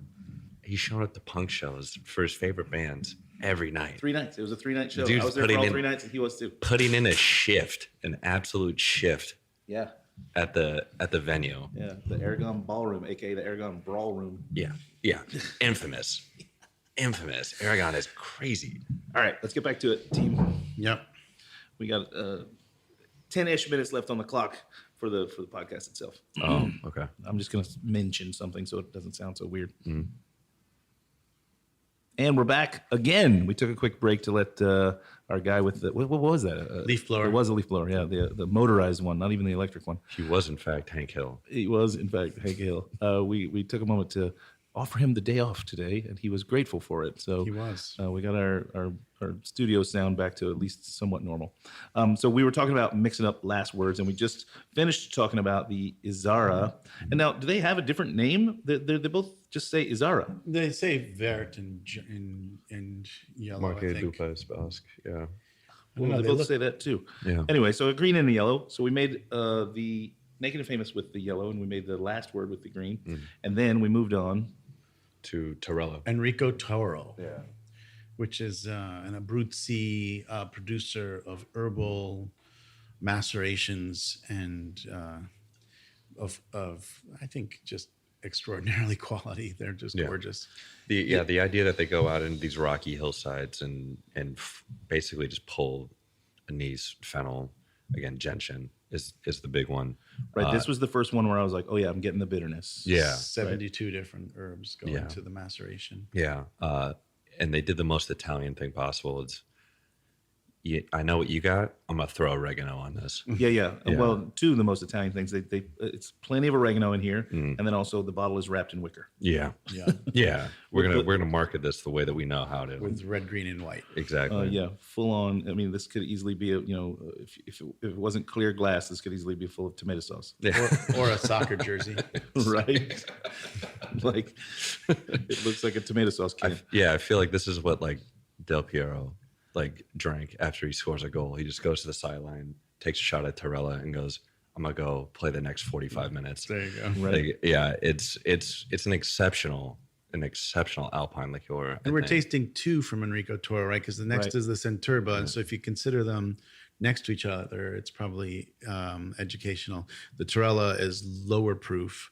he's showing up to punk shows for his favorite bands every night. 3 nights. It was a 3-night show. Dude's I was there for putting all in- 3 nights, and he was too. Putting in a shift, an absolute shift Yeah. at the venue. Yeah. The Aragon Ballroom, aka the Aragon Brawl Room. Yeah. Infamous. Infamous. Aragon is crazy. All right, let's get back to it, team. Yep. We got 10-ish minutes left on the clock for the podcast itself. Oh, okay. I'm just gonna mention something so it doesn't sound so weird. And we're back again. We took a quick break to let our guy with the what was that? Leaf blower. It was a leaf blower. Yeah, the motorized one, not even the electric one. He was, in fact, Hank Hill. He was, in fact, Hank Hill. We took a moment to offer him the day off today, and he was grateful for it. So He was. We got our studio sound back to at least somewhat normal. So we were talking about mixing up last words, and we just finished talking about the Izara. And now, do they have a different name? They both just say Izara. They say vert and yellow. Marque I think. Dupas Basque. Yeah. Well, No, they they both look- say that too. Yeah. Anyway, so a green and a yellow. So we made the Naked and Famous with the yellow, and we made the last word with the green. And then we moved on. To Torello. Enrico Toro. Yeah. Which is an Abruzzi producer of herbal macerations and of I think just extraordinarily quality. They're just Yeah. gorgeous. The idea that they go out in these rocky hillsides and basically just pull anise, fennel, again gentian is the big one. Right. This was the first one where I was like, oh, yeah, I'm getting the bitterness. Yeah. 72 different herbs go Yeah. into the maceration. Yeah. And they did the most Italian thing possible. I know what you got. I'm gonna throw oregano on this. Yeah. Yeah. Well, two of the most Italian things. They it's plenty of oregano in here, and then also the bottle is wrapped in wicker. Yeah. Yeah. Yeah. We're gonna market this the way that we know how to. With red, green, and white. Exactly. Yeah, full on. I mean, this could easily be if it wasn't clear glass, this could easily be full of tomato sauce. Or a soccer jersey. Right? Like it looks like a tomato sauce can. I feel like this is what like Del Piero drank after he scores a goal. He just goes to the sideline, takes a shot at Torella, and goes, "I'm gonna go play the next 45 minutes." There you go. Right. It's an exceptional Alpine liqueur. And we're tasting two from Enrico Toro, right? Because the next Right. is the Centurba. And so if you consider them next to each other, it's probably educational. The Torella is lower proof.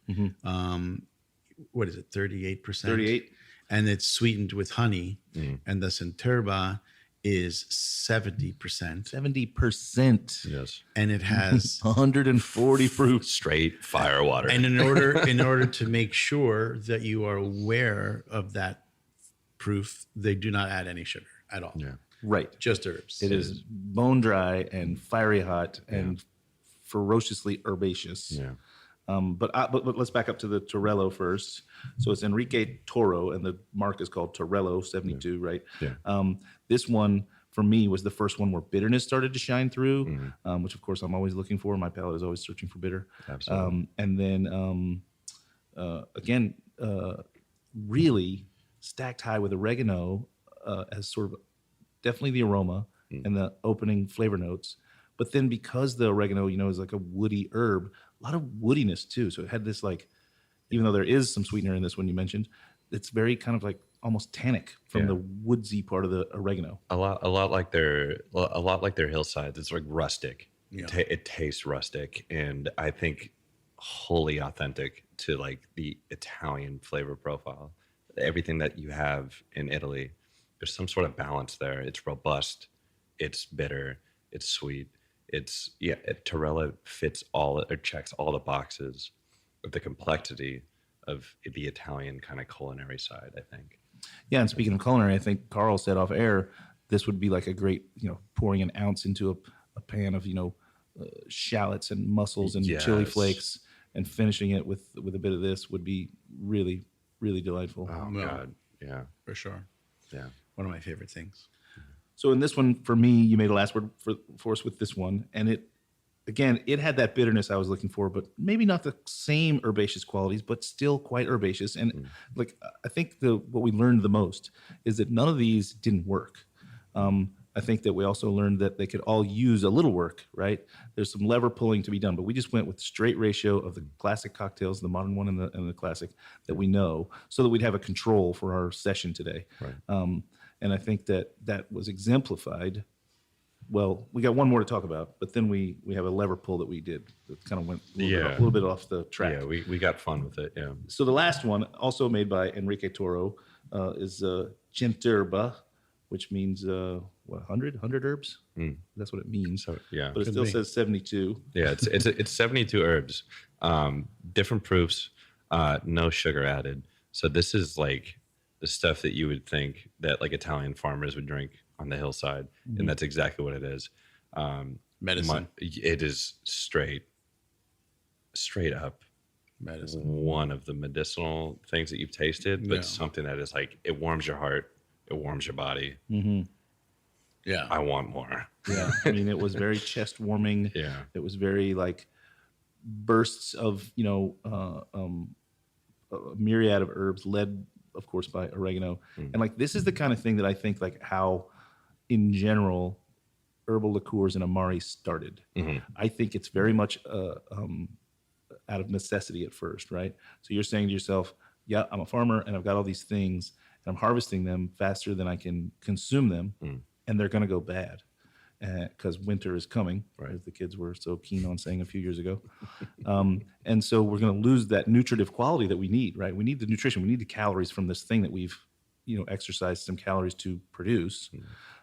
What is it, 38%? 38. And it's sweetened with honey. And the Centurba is 70%. 70%. Yes. And it has 140 proof. Straight fire water. and in order to make sure that you are aware of that proof, they do not add any sugar at all. Yeah. Right. Just herbs. It is bone dry and fiery hot and ferociously herbaceous. Yeah. But let's back up to the Torello first. So it's Enrique Toro, and the mark is called Torello 72, right? Yeah. This one, for me, was the first one where bitterness started to shine through, which, of course, I'm always looking for. My palate is always searching for bitter. Absolutely. And then, again, really stacked high with oregano as sort of definitely the aroma and the opening flavor notes. But then because the oregano, is like a woody herb, a lot of woodiness too. So it had this even though there is some sweetener in this one you mentioned, it's very kind of like almost tannic from the woodsy part of the oregano. A lot like their hillsides. It's like rustic. Yeah. It tastes rustic, and I think wholly authentic to like the Italian flavor profile. Everything that you have in Italy, there's some sort of balance there. It's robust, it's bitter, it's sweet. Torella checks all the boxes of the complexity of the Italian kind of culinary side, I think. Yeah, and speaking of culinary, I think Carl said off air, this would be like a great, pouring an ounce into a pan of, shallots and mussels and chili Yes. flakes and finishing it with a bit of this would be really, really delightful. Oh, No. God. Yeah. For sure. Yeah. One of my favorite things. So in this one, for me, you made a last word for us with this one. And it had that bitterness I was looking for, but maybe not the same herbaceous qualities, but still quite herbaceous. And I think what we learned the most is that none of these didn't work. I think that we also learned that they could all use a little work, right? There's some lever pulling to be done, but we just went with the straight ratio of the classic cocktails, the modern one and the classic that we know, so that we'd have a control for our session today. Right. And I think that was exemplified. Well, we got one more to talk about, but then we have a lever pull that we did that kind of went a little bit off the track. Yeah, we got fun with it. Yeah. So the last one, also made by Enrique Toro, is Centurba, which means 100 herbs. That's what it means. So yeah, but it still says 72. Yeah, it's 72 herbs, different proofs, no sugar added. So this is like the stuff that you would think that like Italian farmers would drink on the hillside, and that's exactly what it is. Medicine. It is straight up Medicine. one of the medicinal things that you've tasted, but Yeah. something that is like, it warms your heart, it warms your body. Yeah. I want more. Yeah, I mean, it was very chest warming. Yeah. It was very like bursts of a myriad of herbs, led of course by oregano, and like this is the kind of thing that I think like how, in general, herbal liqueurs and amari started. I think it's very much out of necessity at first, right? So you're saying to yourself, yeah, I'm a farmer and I've got all these things and I'm harvesting them faster than I can consume them, and they're going to go bad because winter is coming, Right. as the kids were so keen on saying a few years ago. And so we're going to lose that nutritive quality that we need, right? We need the nutrition, we need the calories from this thing that we've, exercised some calories to produce.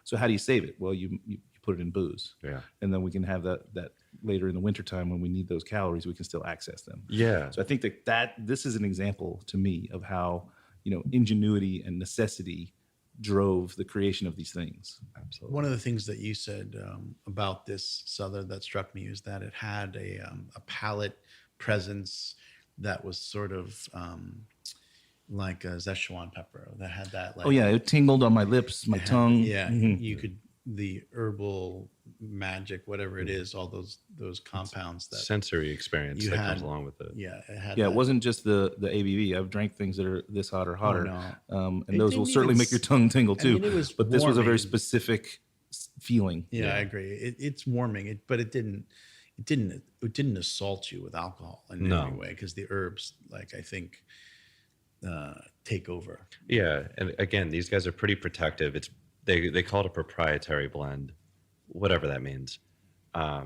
So how do you save it? Well, you put it in booze. Yeah. And then we can have that later in the wintertime when we need those calories, we can still access them. Yeah. So I think that this is an example to me of how, ingenuity and necessity drove the creation of these things. Absolutely. One of the things that you said about this Sother that struck me is that it had a palate presence that was sort of like a Szechuan pepper that had that. Like, Oh yeah, it tingled on my lips, my tongue. Yeah, Mhm. you could the herbal magic, whatever it is, all those compounds that. Sensory experience You that had- comes along with it. Yeah, it had. Yeah, that. it wasn't just the ABV. I've drank things that are this hot or hotter, no. and It those will didn't certainly even make your tongue tingle I too. mean, it was but this was a very warming. specific feeling. Yeah, I agree. It's warming, but it didn't assault you with alcohol in No. any way because the herbs, like I think, take over. Yeah, and again, these guys are pretty protective. They call it a proprietary blend, whatever that means. I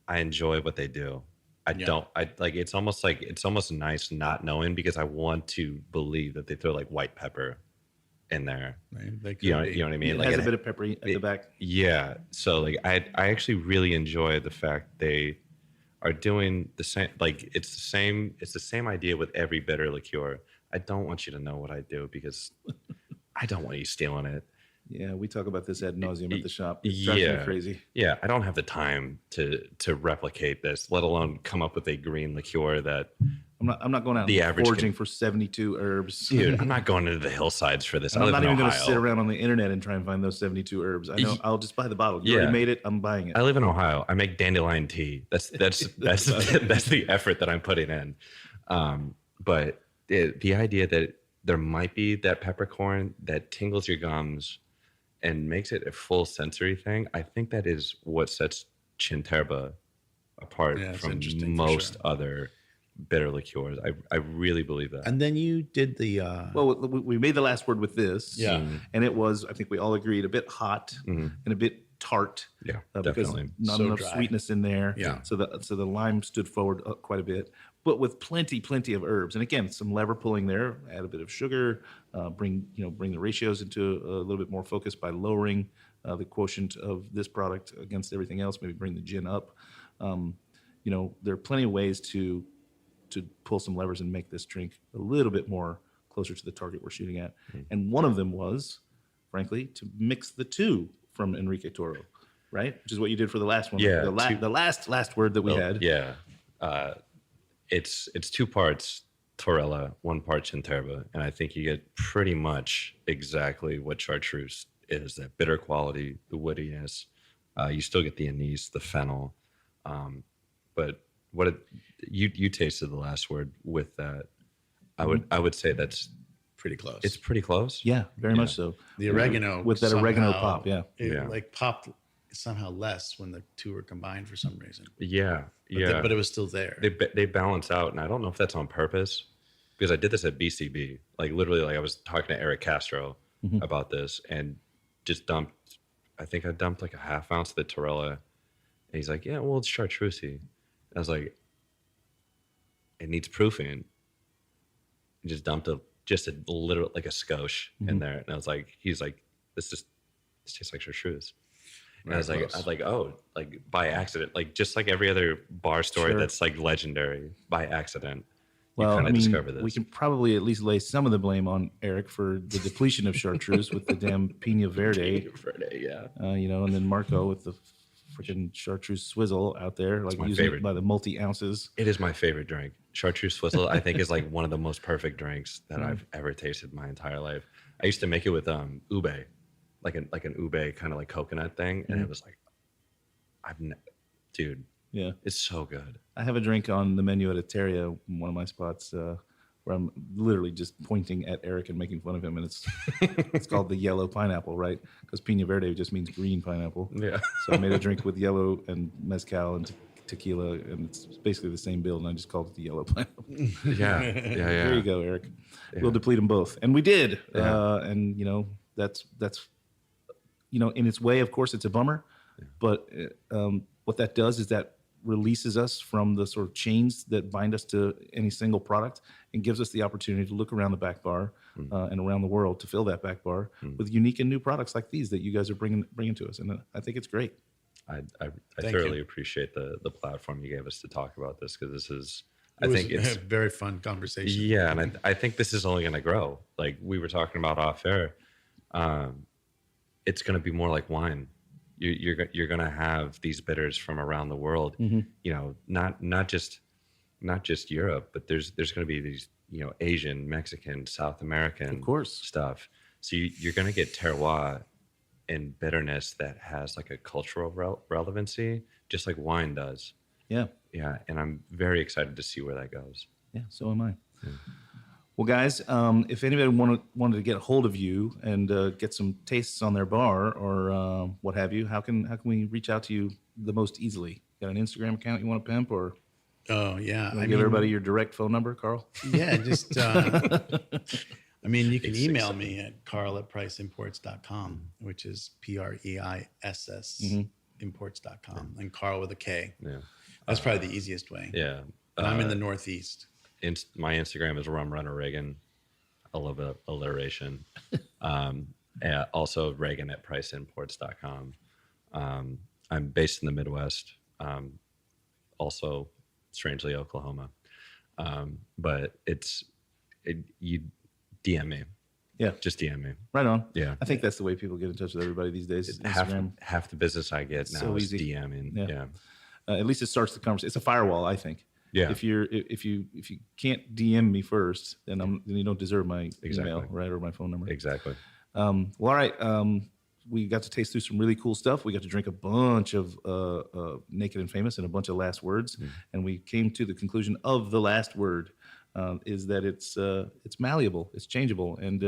enjoy what they do. It's almost nice not knowing, because I want to believe that they throw like white pepper in there. Right? They could You know be. what I mean? It Like has a bit of pepper at the back. Yeah. So like I actually really enjoy the fact they are doing the same. Like it's the same idea with every bitter liqueur. I don't want you to know what I do because I don't want you stealing it. Yeah, we talk about this ad nauseum at the shop. It drives me crazy. Yeah, I don't have the time to replicate this, let alone come up with a green liqueur that, I'm not going out The and average foraging for 72 herbs. dude, I'm not going into the hillsides for this. And I I'm live not in even going to Ohio. sit around on the internet and try and find those 72 herbs. I know I'll just buy the bottle. You Yeah. already made it. I'm buying it. I live in Ohio. I make dandelion tea. That's the effort that I'm putting in. But the idea that there might be that peppercorn that tingles your gums and makes it a full sensory thing, I think that is what sets Chinterba apart Yeah, it's from interesting for most sure. other bitter liqueurs. I really believe that. And then you did the. Well, we made the last word with this. Yeah. And it was, I think we all agreed, a bit hot and a bit tart. Yeah, Because definitely. not So enough dry. sweetness in there. Yeah. So the lime stood forward quite a bit, but with plenty of herbs. And again, some lever pulling there. Add a bit of sugar. Bring the ratios into a little bit more focus by lowering the quotient of this product against everything else. Maybe bring the gin up. There are plenty of ways to pull some levers and make this drink a little bit more closer to the target we're shooting at. And one of them was, frankly, to mix the two from Enrique Toro, right? Which is what you did for the last one. Yeah, The last word that we had. Yeah. It's 2 parts Torella, 1 part Chinterba, and I think you get pretty much exactly what chartreuse is, that bitter quality, the woodiness. You still get the anise, the fennel. But you tasted the last word with that. I would say that's pretty close. it's pretty close. Yeah, very much so. the oregano With that oregano somehow- pop, yeah. It Yeah. like popped somehow less when the two were combined for some reason. Yeah. But it was still there. They balance out, and I don't know if that's on purpose, because I did this at BCB. Like literally, like I was talking to Eric Castro about this, and just dumped. I think I dumped like a half ounce of the Torella, and he's like, "Yeah, well, it's chartreusey." I was like, "It needs proofing." And just dumped just a little, like a skosh in there, and I was like, "He's like, this tastes like chartreuse." And I was like, oh, like by accident, like just like every other bar story Sure. that's like legendary, by accident, Well, kind I of mean, discover this. we can probably at least lay some of the blame on Eric for the depletion of chartreuse with the damn Pina Verde, yeah. and then Marco with the freaking chartreuse swizzle out there, like my using favorite. it by the multi ounces. It is my favorite drink. Chartreuse swizzle, I think, is like one of the most perfect drinks that I've ever tasted in my entire life. I used to make it with ube, like an ube kind of like coconut thing, and it was like, dude, Yeah, it's so good. I have a drink on the menu at Eteria, one of my spots, where I'm literally just pointing at Eric and making fun of him, and it's called the yellow pineapple, right? Because Pina Verde just means green pineapple. Yeah. So I made a drink with yellow and mezcal and tequila, and it's basically the same build, and I just called it the yellow pineapple. Yeah. There you go, Eric. Yeah. We'll deplete them both, and we did. Yeah. And that's in its way, of course, it's a bummer, but what that does is that releases us from the sort of chains that bind us to any single product and gives us the opportunity to look around the back bar and around the world to fill that back bar with unique and new products like these that you guys are bringing to us, and I think it's great. I Thank thoroughly you. appreciate the platform you gave us to talk about this, because this is, It I was think it's a very fun conversation. Yeah, and I think this is only going to grow. Like we were talking about off air, it's going to be more like wine. You're going to have these bitters from around the world. Not just Europe, but there's going to be these Asian, Mexican, South American, Of course. stuff. So you're going to get terroir and bitterness that has like a cultural relevancy, just like wine does. Yeah. Yeah, and I'm very excited to see where that goes. Yeah, so am I. Well, guys, if anybody wanted to get a hold of you and get some tastes on their bar or what have you, how can we reach out to you the most easily? Got an Instagram account you want to pimp, or Oh yeah, you wanna give everybody your direct phone number, Carl? Yeah, just you can email me at carl@priceimports.com, which is PREISS imports.com, and Carl with a K. Yeah, That's probably the easiest way. yeah. And I'm in the Northeast. My Instagram is Rum Runner Reagan. I love alliteration. Also Reagan at priceimports.com. I'm based in the Midwest. Also, strangely, Oklahoma. But you DM me. Yeah. Just DM me. Right on. Yeah. I think that's the way people get in touch with everybody these days. Instagram. Half the business I get now So is easy. DMing. Yeah. At least it starts the conversation. It's a firewall, I think. Yeah. If you can't DM me first, then you don't deserve my Exactly. email, right, or my phone number. Exactly. Well, all right. We got to taste through some really cool stuff. We got to drink a bunch of Naked and Famous and a bunch of Last Words, and we came to the conclusion of the last word is that it's malleable, it's changeable, and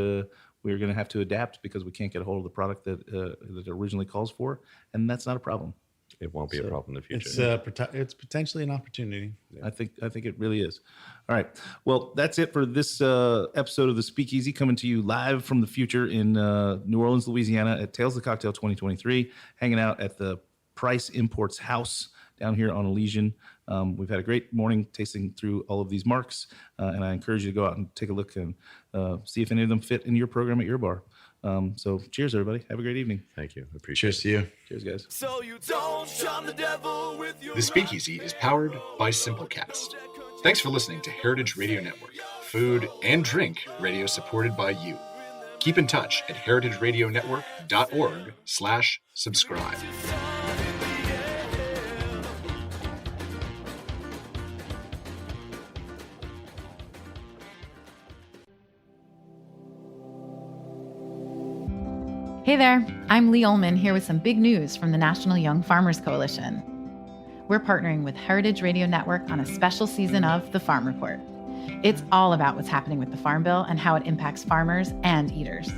we're going to have to adapt because we can't get a hold of the product that it originally calls for, and that's not a problem. It won't be a problem in the future. It's potentially an opportunity. I think it really is. All right. Well, that's it for this episode of the Speakeasy, coming to you live from the future in New Orleans, Louisiana, at Tales of the Cocktail 2023, hanging out at the Price Imports House down here on Elysian. We've had a great morning tasting through all of these marks, and I encourage you to go out and take a look and see if any of them fit in your program at your bar. So cheers, everybody. Have a great evening. Thank you. Appreciate Cheers to you. Cheers, guys. So you don't shun the devil with your The Speakeasy is powered by Simplecast. Thanks for listening to Heritage Radio Network, food and drink radio supported by you. Keep in touch at heritageradionetwork.org/subscribe. Hey there, I'm Lee Ullman here with some big news from the National Young Farmers Coalition. We're partnering with Heritage Radio Network on a special season of The Farm Report. It's all about what's happening with the Farm Bill and how it impacts farmers and eaters.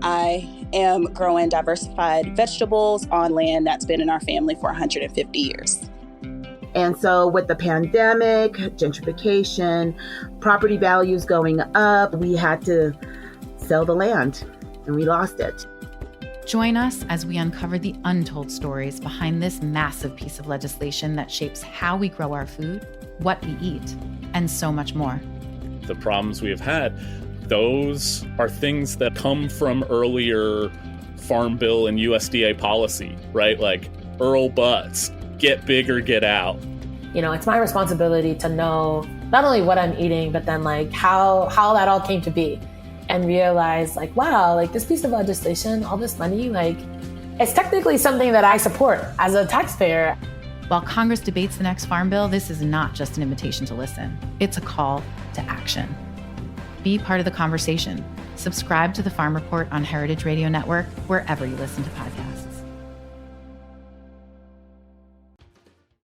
I am growing diversified vegetables on land that's been in our family for 150 years. And so with the pandemic, gentrification, property values going up, we had to sell the land and we lost it. Join us as we uncover the untold stories behind this massive piece of legislation that shapes how we grow our food, what we eat, and so much more. The problems we have had, those are things that come from earlier Farm Bill and USDA policy, right? Like Earl Butz, get big or get out. It's my responsibility to know not only what I'm eating, but then like how that all came to be, and realize like, wow, like this piece of legislation, all this money, like it's technically something that I support as a taxpayer. While Congress debates the next farm bill, this is not just an invitation to listen. It's a call to action. Be part of the conversation. Subscribe to the Farm Report on Heritage Radio Network, wherever you listen to podcasts.